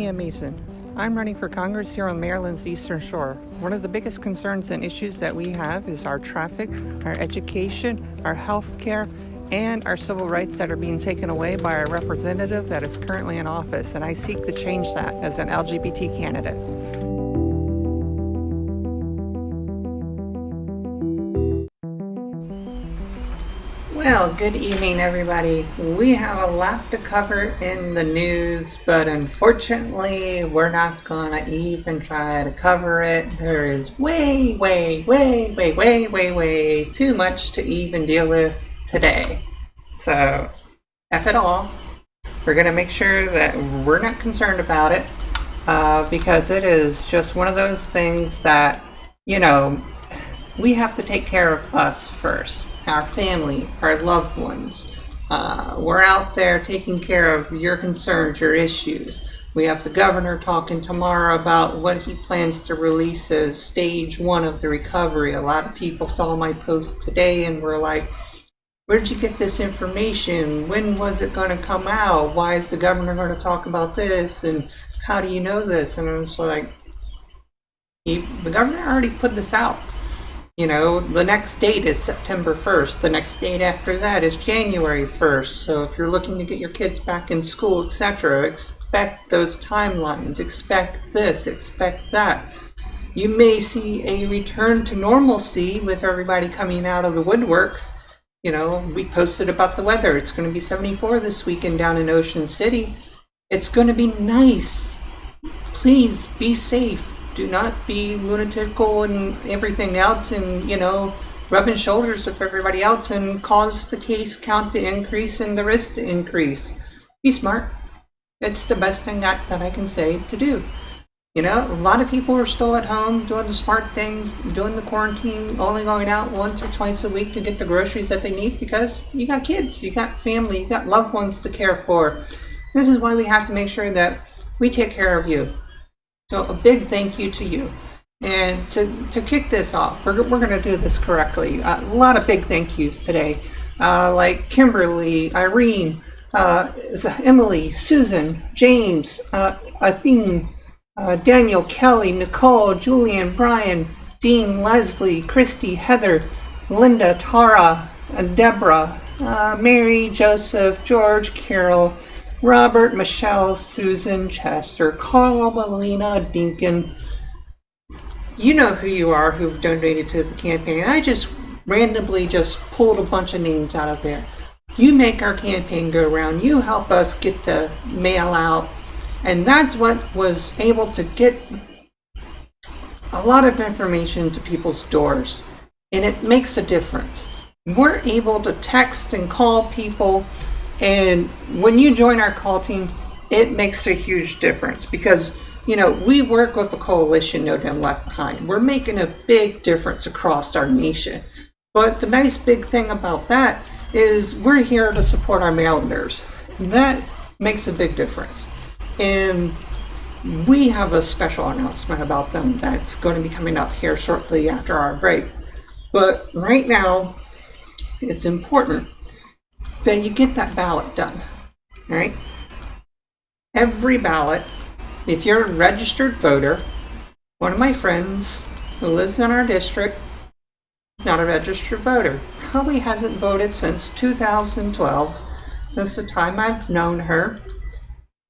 Mia Mason. I'm running for Congress here on Maryland's Eastern Shore. One of the biggest concerns and issues that we have is our traffic, our education, our health care, and our civil rights that are being taken away by our representative that is currently in office, and I seek to change that as an LGBT candidate. Well, good evening, everybody. We have a lot to cover in the news, but unfortunately, we're not gonna even try to cover it. There is way too much to even deal with today. So, F it all. We're gonna make sure that we're not concerned about it, because it is just one of those things that, we have to take care of us first. Our family, our loved ones. We're out there taking care of your concerns, your issues. We have the governor talking tomorrow about what he plans to release as stage 1 of the recovery. A lot of people saw my post today and were like, where'd you get this information? When was it going to come out? Why is the governor going to talk about this? And how do you know this? And I'm just like, the governor already put this out. The next date is September 1st. The next date after that is January 1st. So if you're looking to get your kids back in school, etc., expect those timelines. Expect this, expect that. You may see a return to normalcy with everybody coming out of the woodworks. We posted about the weather. It's going to be 74 this weekend down in Ocean City. It's going to be nice. Please be safe. Do not be lunatical and everything else and, rubbing shoulders with everybody else and cause the case count to increase and the risk to increase. Be smart. It's the best thing that I can say to do. A lot of people are still at home doing the smart things, doing the quarantine, only going out once or twice a week to get the groceries that they need because you got kids, you got family, you got loved ones to care for. This is why we have to make sure that we take care of you. So a big thank you to you. And to kick this off, we're going to do this correctly. A lot of big thank yous today, like Kimberly, Irene, Emily, Susan, James, Athene, Daniel, Kelly, Nicole, Julian, Brian, Dean, Leslie, Christy, Heather, Linda, Tara, Deborah, Mary, Joseph, George, Carol, Robert, Michelle, Susan, Chester, Carl, Melina, Dinkin. You know who you are who've donated to the campaign. I just randomly pulled a bunch of names out of there. You make our campaign go around. You help us get the mail out. And that's what was able to get a lot of information to people's doors. And it makes a difference. We're able to text and call people. And when you join our call team, it makes a huge difference because, we work with a coalition, No Dem Left Behind. We're making a big difference across our nation. But the nice big thing about that is we're here to support our Marylanders. And that makes a big difference. And we have a special announcement about them that's going to be coming up here shortly after our break. But right now, it's important that you get that ballot done, all right? Every ballot, if you're a registered voter, one of my friends who lives in our district is not a registered voter, probably hasn't voted since 2012, since the time I've known her,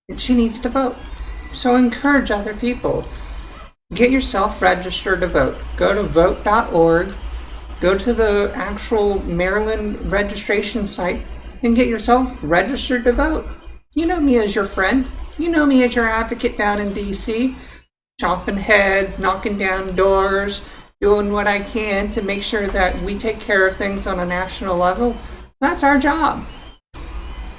and she needs to vote. So encourage other people. Get yourself registered to vote. Go to vote.org, go to the actual Maryland registration site, and get yourself registered to vote. You know me as your friend. You know me as your advocate down in D.C., chopping heads, knocking down doors, doing what I can to make sure that we take care of things on a national level. That's our job.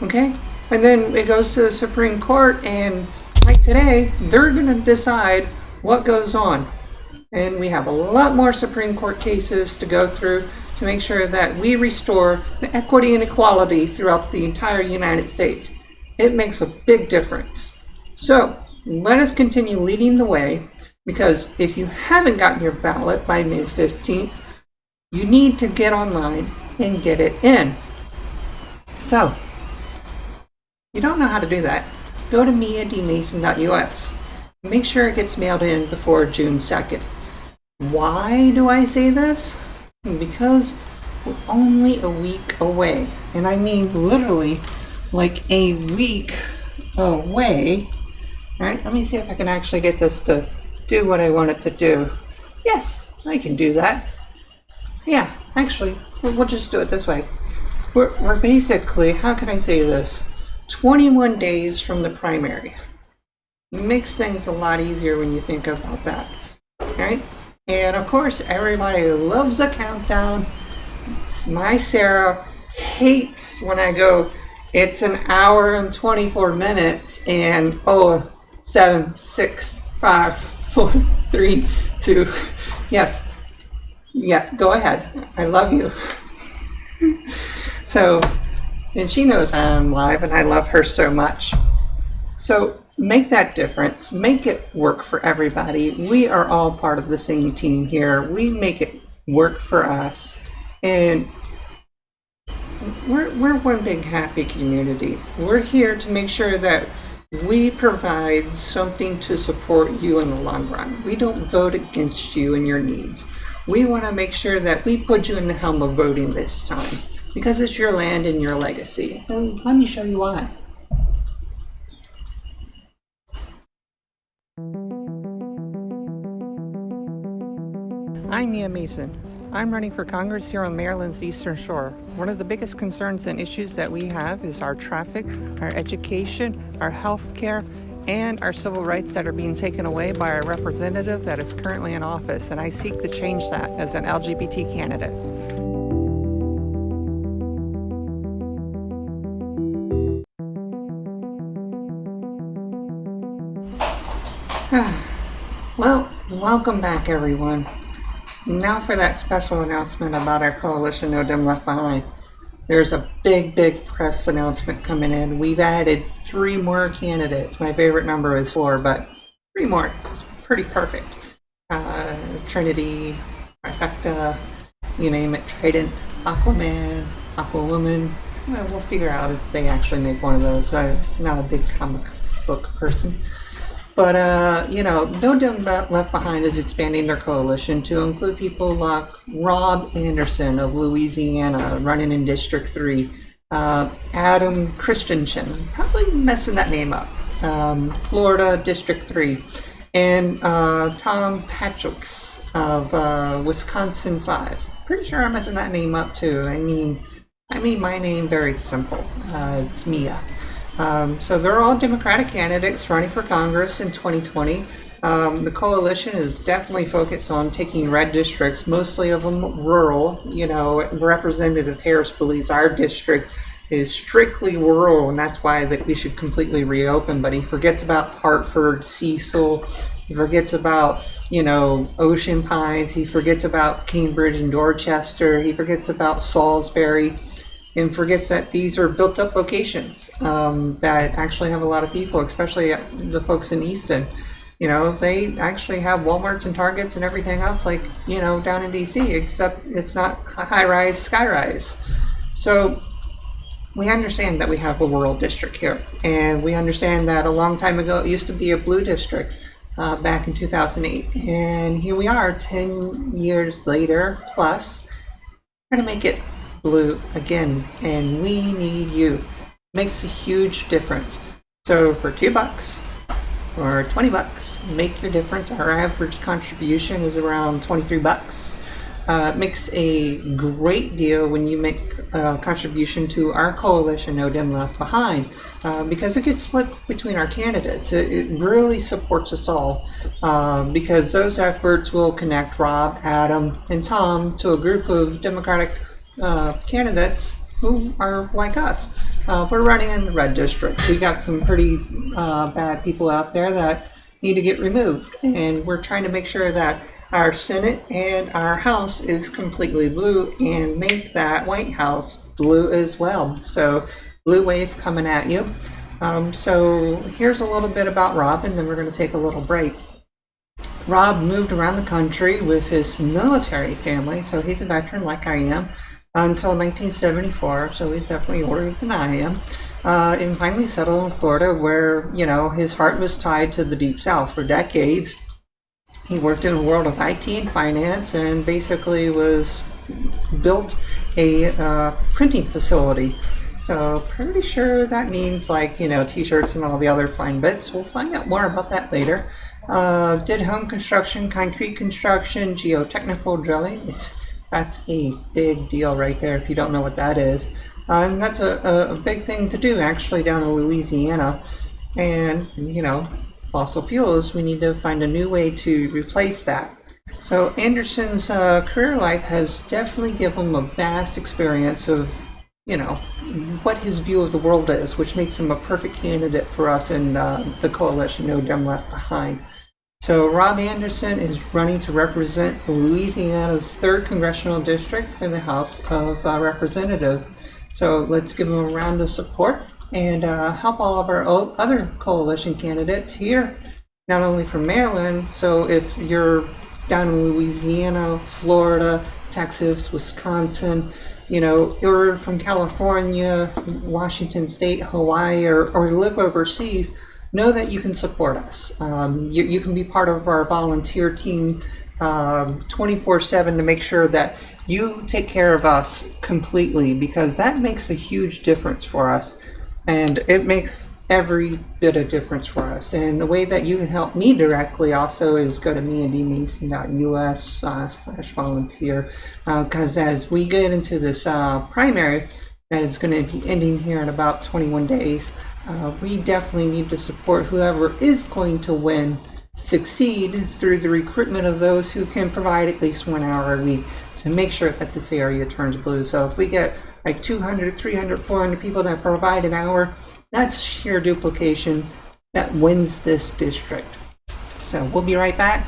Okay? And then it goes to the Supreme Court, and like today, they're going to decide what goes on. And we have a lot more Supreme Court cases to go through to make sure that we restore the equity and equality throughout the entire United States. It makes a big difference. So let us continue leading the way, because if you haven't gotten your ballot by May 15th, you need to get online and get it in. So, you don't know how to do that, go to miadmason.us. Make sure it gets mailed in before June 2nd. Why do I say this? Because we're only a week away, and I mean literally like a week away. All right, let me see if I can actually get this to do what I want it to do. Yes, I can do that. Yeah, actually, we'll just do it this way. We're basically, how can I say this? 21 days from the primary. It makes things a lot easier when you think about that, right? And of course, everybody loves the countdown. My Sarah hates when I go, it's an hour and 24 minutes, and 7, 6, 5, 4, 3, 2. Yes. Yeah, go ahead. I love you. So, and she knows I'm live and I love her so much. So make that difference. Make it work for everybody. We are all part of the same team here. We make it work for us. And we're one big happy community. We're here to make sure that we provide something to support you in the long run. We don't vote against you and your needs. We want to make sure that we put you in the helm of voting this time because it's your land and your legacy. And let me show you why. I'm Mia Mason. I'm running for Congress here on Maryland's Eastern Shore. One of the biggest concerns and issues that we have is our traffic, our education, our health care, and our civil rights that are being taken away by our representative that is currently in office. And I seek to change that as an LGBT candidate. Well, welcome back, everyone. Now for that special announcement about our coalition No Dem Left Behind. There's a big press announcement coming in. We've added 3 more candidates. My favorite number is 4, but 3 more. It's pretty perfect. Trinity, Trifecta, you name it, Trident, Aquaman, Aquawoman. Well, we'll figure out if they actually make one of those. I'm not a big comic book person. But, No Dem Left Behind is expanding their coalition to include people like Rob Anderson of Louisiana, running in District 3, Adam Christensen, probably messing that name up, Florida District 3, and Tom Patrick's of Wisconsin 5. Pretty sure I'm messing that name up too. I mean my name very simple. It's Mia. So they're all Democratic candidates running for Congress in 2020. The coalition is definitely focused on taking red districts, mostly of them rural. Representative Harris believes our district is strictly rural, and that's why that we should completely reopen. But he forgets about Hartford, Cecil. He forgets about, Ocean Pines. He forgets about Cambridge and Dorchester. He forgets about Salisbury. And forgets that these are built-up locations that actually have a lot of people, especially the folks in Easton. They actually have Walmarts and Targets and everything else like, down in D.C., except it's not high-rise, sky-rise. So we understand that we have a rural district here. And we understand that a long time ago it used to be a blue district back in 2008. And here we are 10 years later plus. We're going to make it blue again, and we need you. Makes a huge difference. So for $2 or $20, make your difference. Our average contribution is around $23. It makes a great deal when you make a contribution to our coalition No Dem Left Behind, because it gets split between our candidates. It really supports us all, because those efforts will connect Rob, Adam, and Tom to a group of Democratic candidates who are like us. We're running in the red district. We got some pretty bad people out there that need to get removed, and we're trying to make sure that our Senate and our House is completely blue and make that White House blue as well. So blue wave coming at you. So here's a little bit about Rob, and then we're going to take a little break. Rob moved around the country with his military family, so he's a veteran like I am, until 1974, so he's definitely older than I am. and finally settled in Florida, where, his heart was tied to the Deep South for decades. He worked in the world of IT and finance and basically built a printing facility. So pretty sure that means t-shirts and all the other fine bits. We'll find out more about that later. Did home construction, concrete construction, geotechnical drilling. That's a big deal right there if you don't know what that is. And that's a big thing to do actually down in Louisiana. And, fossil fuels, we need to find a new way to replace that. So Anderson's career life has definitely given him a vast experience of, what his view of the world is, which makes him a perfect candidate for us in the coalition No Dem Left Behind. So Rob Anderson is running to represent Louisiana's 3rd Congressional District for the House of Representatives. So let's give him a round of support and help all of our other coalition candidates here, not only from Maryland. So if you're down in Louisiana, Florida, Texas, Wisconsin, or from California, Washington State, Hawaii, or live overseas, know that you can support us. You can be part of our volunteer team 24/7 to make sure that you take care of us completely, because that makes a huge difference for us, and it makes every bit of difference for us. And the way that you can help me directly also is go to meandmason.us/volunteer, because as we get into this primary that is going to be ending here in about 21 days, we definitely need to support whoever is going to win succeed through the recruitment of those who can provide at least 1 hour a week to make sure that this area turns blue. So if we get like 200, 300, 400 people that provide an hour, that's sheer duplication that wins this district. So we'll be right back,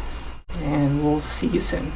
and we'll see you soon.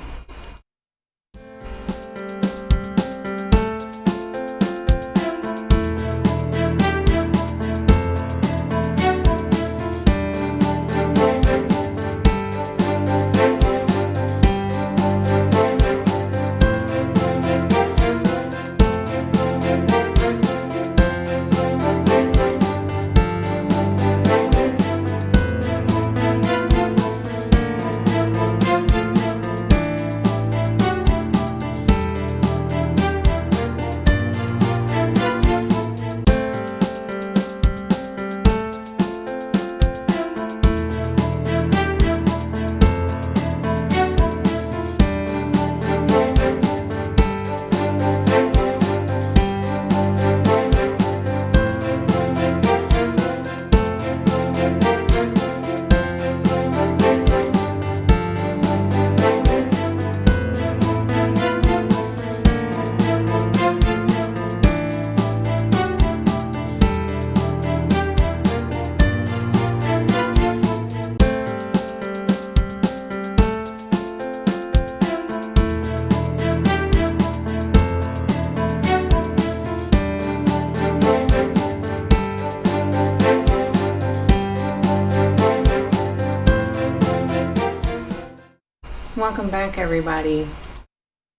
Welcome back, everybody.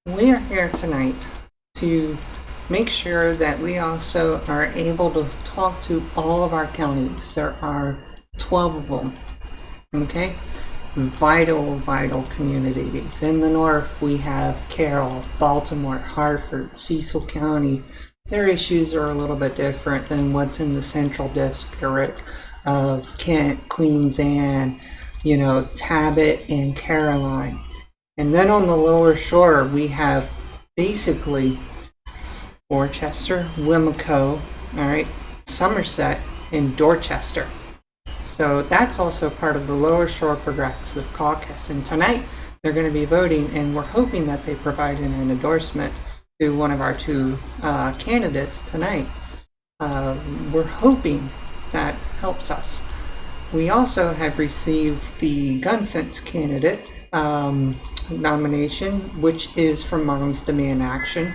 We are here tonight to make sure that we also are able to talk to all of our counties. There are 12 of them, okay? Vital communities. In the north, we have Carroll, Baltimore, Hartford, Cecil County. Their issues are a little bit different than what's in the central district of Kent, Queens Anne, Tabot, and Caroline. And then on the lower shore, we have basically Worcester, Wimlico, all right, Somerset, and Dorchester. So that's also part of the lower shore progressive caucus. And tonight, they're going to be voting, and we're hoping that they provide an endorsement to one of our two candidates tonight. We're hoping that helps us. We also have received the Gun Sense candidate nomination, which is from Moms Demand Action,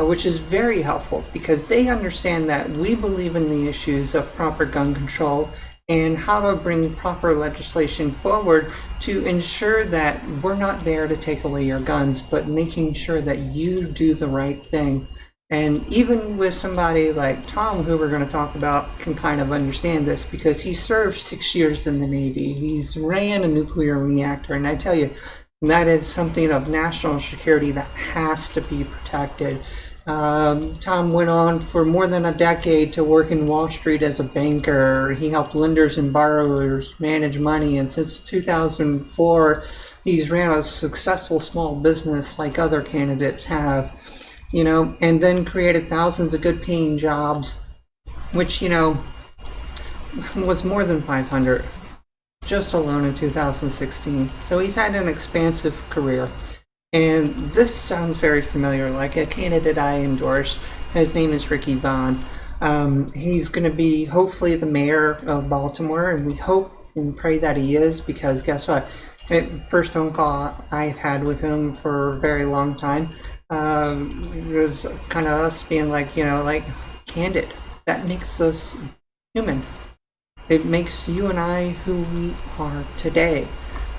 which is very helpful because they understand that we believe in the issues of proper gun control and how to bring proper legislation forward to ensure that we're not there to take away your guns, but making sure that you do the right thing And even with somebody like Tom, who we're going to talk about, can kind of understand this because he served 6 years in the Navy. He's ran a nuclear reactor, and I tell you, that is something of national security that has to be protected. Tom went on for more than a decade to work in Wall Street as a banker. He helped lenders and borrowers manage money, and since 2004, he's ran a successful small business like other candidates have, and then created thousands of good paying jobs, which, was more than 500 just alone in 2016. So he's had an expansive career. And this sounds very familiar, like a candidate I endorsed. His name is Ricky Vaughn. He's going to be hopefully the mayor of Baltimore, and we hope and pray that he is, because guess what? First phone call I've had with him for a very long time was kind of us being like, candid. That makes us human. It makes you and I who we are today.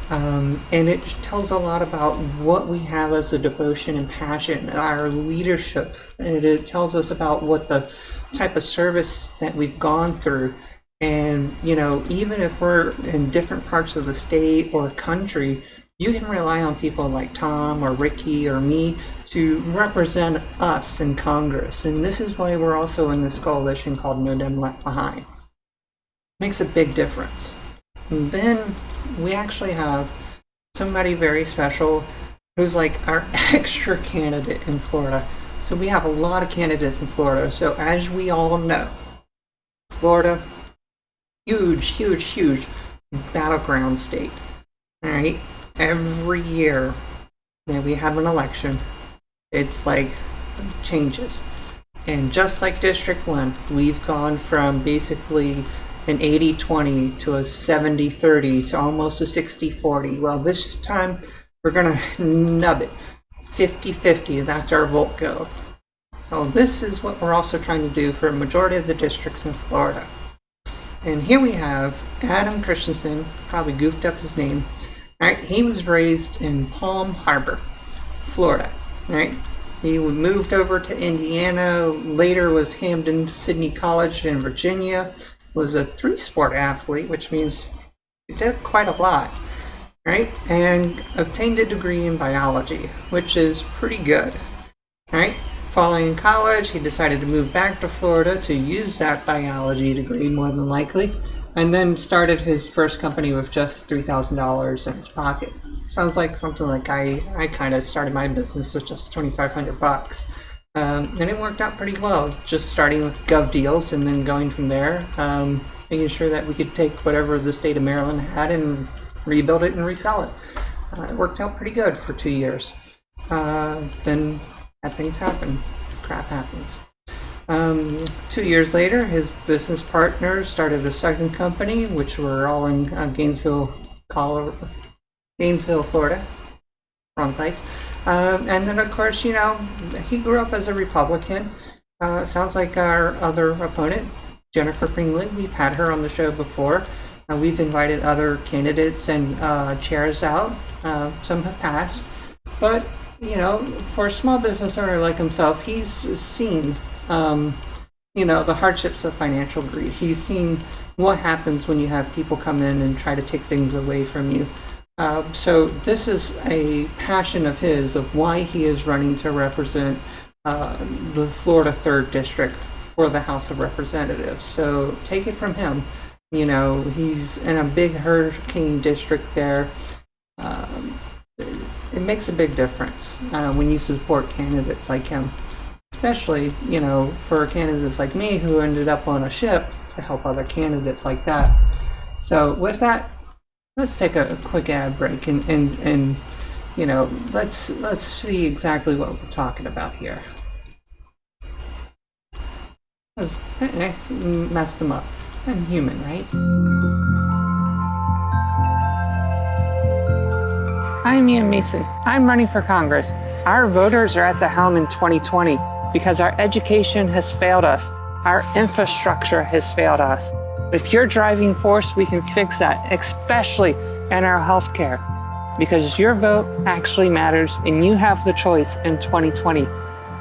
And it tells a lot about what we have as a devotion and passion, our leadership. And it tells us about what the type of service that we've gone through. And, even if we're in different parts of the state or country, you can rely on people like Tom or Ricky or me to represent us in Congress. And this is why we're also in this coalition called No Dem Left Behind. Makes a big difference. And then we actually have somebody very special who's like our extra candidate in Florida. So we have a lot of candidates in Florida. So as we all know, Florida, huge battleground state. All right, every year that we have an election, it's like changes. And just like District 1, we've gone from basically an 80-20 to a 70-30 to almost a 60-40. Well, this time we're going to nub it. 50-50, that's our vote go. So this is what we're also trying to do for a majority of the districts in Florida. And here we have Adam Christensen, probably goofed up his name. All right, he was raised in Palm Harbor, Florida. All right, he moved over to Indiana, later was Hampden-Sydney College in Virginia, was a 3-sport athlete, which means he did quite a lot, right? And obtained a degree in biology, which is pretty good, right? Following college, he decided to move back to Florida to use that biology degree, more than likely, and then started his first company with just $3,000 in his pocket. Sounds like something like I kind of started my business with just $2,500. And it worked out pretty well, just starting with Gov Deals and then going from there, making sure that we could take whatever the state of Maryland had and rebuild it and resell it. It worked out pretty good for 2 years. Then bad things happen. Crap happens. 2 years later, his business partners started a second company, which were all in Gainesville, Florida. Wrong place. And then, of course, he grew up as a Republican. Sounds like our other opponent, Jennifer Pringley. We've had her on the show before. We've invited other candidates and chairs out. Some have passed. But, for a small business owner like himself, he's seen, the hardships of financial greed. He's seen what happens when you have people come in and try to take things away from you. So this is a passion of his, of why he is running to represent the Florida 3rd District for the House of Representatives. So take it from him. He's in a big hurricane district there. It makes a big difference when you support candidates like him, especially, for candidates like me who ended up on a ship to help other candidates like that. So with that, let's take a quick ad break and let's see exactly what we're talking about here. I messed them up. I'm human, right? I'm Ian Mason. I'm running for Congress. Our voters are at the helm in 2020 because our education has failed us. Our infrastructure has failed us. With your driving force, we can fix that, especially in our healthcare, because your vote actually matters and you have the choice in 2020.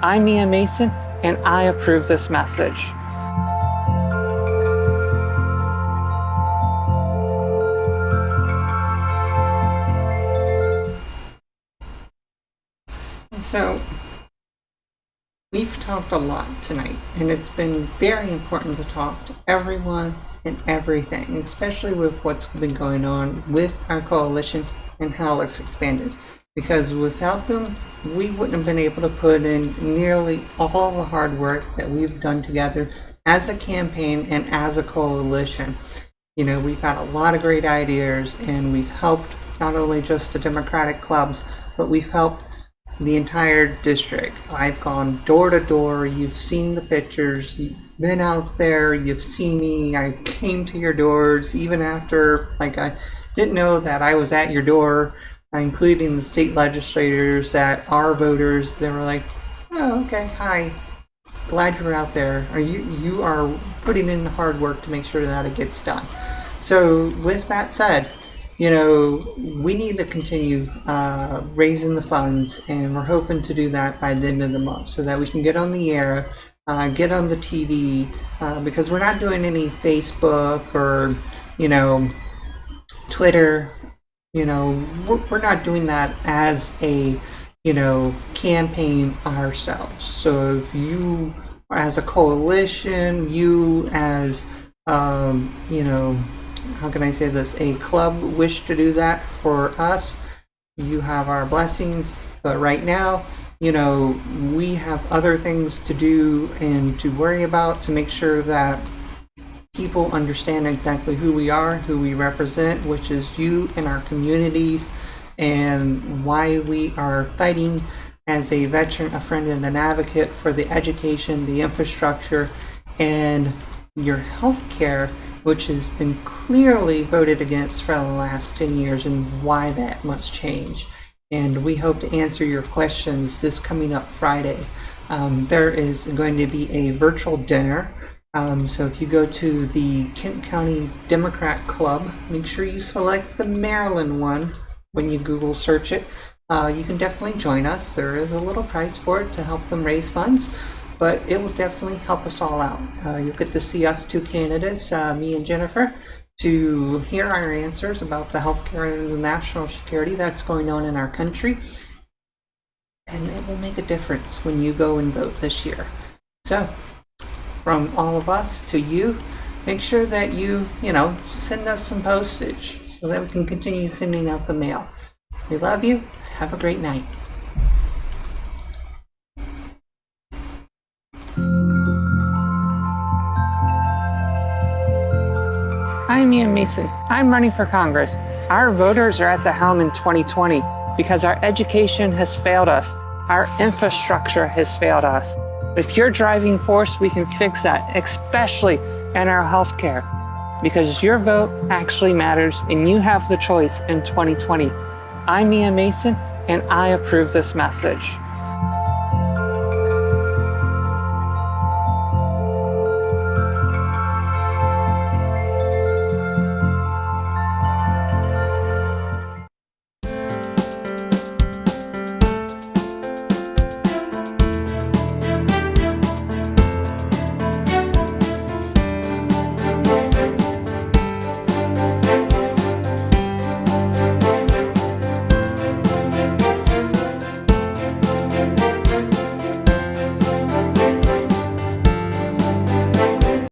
I'm Ian Mason, and I approve this message. So, we've talked a lot tonight, and it's been very important to talk to everyone and everything, especially with what's been going on with our coalition and how it's expanded. Because without them, we wouldn't have been able to put in nearly all the hard work that we've done together as a campaign and as a coalition. You know, we've had a lot of great ideas, and we've helped not only just the Democratic clubs, but we've helped the entire district. I've gone door to door. You've seen the pictures. You've been out there. You've seen me. I came to your doors even after, I didn't know that I was at your door, including the state legislators that are voters. They were like, "Oh, okay, hi. Glad you're out there. You are putting in the hard work to make sure that it gets done." So with that said, you know, we need to continue raising the funds, and we're hoping to do that by the end of the month so that we can get on the air, get on the TV, because we're not doing any Facebook or, Twitter. We're not doing that as a, campaign ourselves. So if you, as a coalition, you as, how can I say this, a club wish to do that for us, you have our blessings. But right now, we have other things to do and to worry about to make sure that people understand exactly who we are, who we represent, which is you and our communities, and why we are fighting as a veteran, a friend, and an advocate for the education, the infrastructure, and your health care, which has been clearly voted against for the last 10 years, and why that must change. And we hope to answer your questions this coming up Friday. There is going to be a virtual dinner. So if you go to the Kent County Democrat Club, make sure you select the Maryland one when you Google search it. You can definitely join us. There is a little price for it to help them raise funds, but it will definitely help us all out. You'll get to see us two candidates, me and Jennifer, to hear our answers about the healthcare and the national security that's going on in our country. And it will make a difference when you go and vote this year. So, from all of us to you, make sure that you, send us some postage so that we can continue sending out the mail. We love you. Have a great night. I'm Ian Mason. I'm running for Congress. Our voters are at the helm in 2020 because our education has failed us. Our infrastructure has failed us. With your driving force, we can fix that, especially in our healthcare, because your vote actually matters and you have the choice in 2020. I'm Ian Mason, and I approve this message.